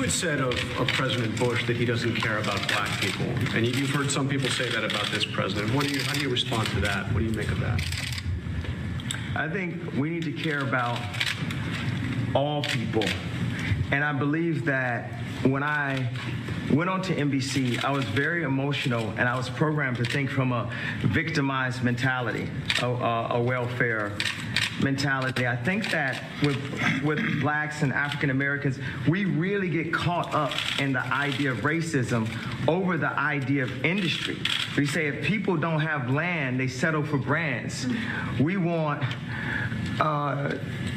had said of President Bush that he doesn't care about black people, and you've heard some people say that about this president. How do you respond to that? What do you make of that? I think we need to care about all people. And I believe that when I went on to NBC, I was very emotional, and I was programmed to think from a victimized mentality, a welfare mentality. I think that with blacks and African Americans, we really get caught up in the idea of racism over the idea of industry. We say if people don't have land, they settle for brands. We want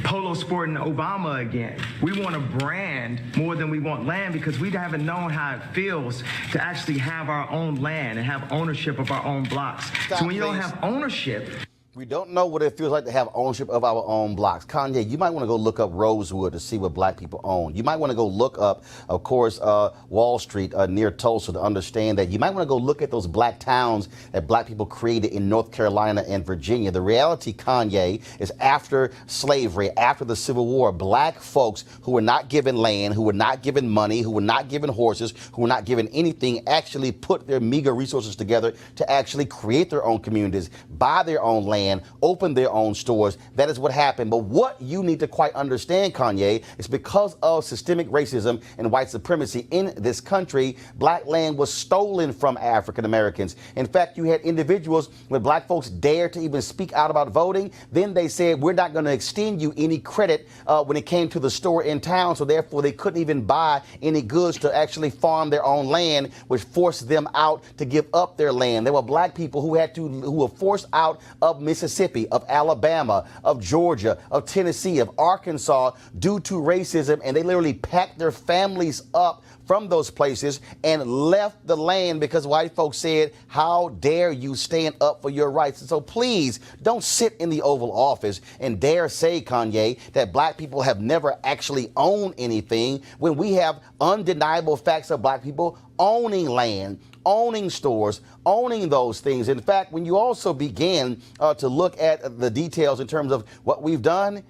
Polo Sport and Obama again. We want a brand more than we want land, because we haven't known how it feels to actually have our own land and have ownership of our own blocks. So when you don't have ownership, we don't know what it feels like to have ownership of our own blocks. Kanye, you might want to go look up Rosewood to see what black people own. You might want to go look up, of course, Wall Street near Tulsa to understand that. You might want to go look at those black towns that black people created in North Carolina and Virginia. The reality, Kanye, is after slavery, after the Civil War, black folks who were not given land, who were not given money, who were not given horses, who were not given anything, actually put their meager resources together to actually create their own communities, buy their own land, open their own stores. That is what happened. But what you need to quite understand, Kanye, is because of systemic racism and white supremacy in this country, black land was stolen from African Americans. In fact, you had individuals when black folks dared to even speak out about voting. Then they said, we're not going to extend you any credit when it came to the store in town. So therefore, they couldn't even buy any goods to actually farm their own land, which forced them out to give up their land. There were black people who were forced out of Mississippi, of Alabama, of Georgia, of Tennessee, of Arkansas due to racism, and they literally packed their families up from those places and left the land because white folks said, how dare you stand up for your rights? And so please don't sit in the Oval Office and dare say, Kanye, that black people have never actually owned anything when we have undeniable facts of black people owning land, owning stores, owning those things. In fact, when you also begin to look at the details in terms of what we've done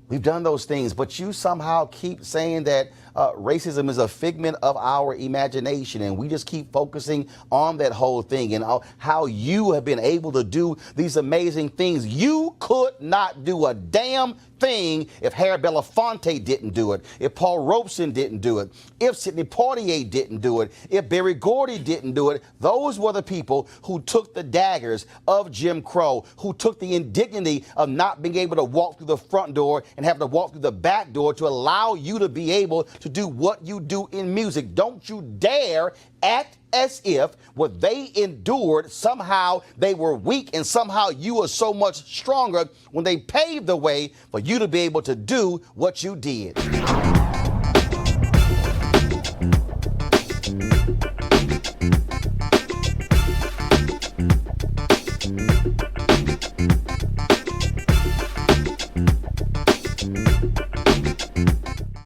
those things, but you somehow keep saying that racism is a figment of our imagination, and we just keep focusing on that whole thing and how you have been able to do these amazing things. You could not do a damn thing if Harry Belafonte didn't do it, if Paul Robeson didn't do it, if Sidney Poitier didn't do it, if Berry Gordy didn't do it. Those were the people who took the daggers of Jim Crow, who took the indignity of not being able to walk through the front door and have to walk through the back door to allow you to be able to do what you do in music. Don't you dare act as if what they endured, somehow they were weak and somehow you were so much stronger when they paved the way for you to be able to do what you did.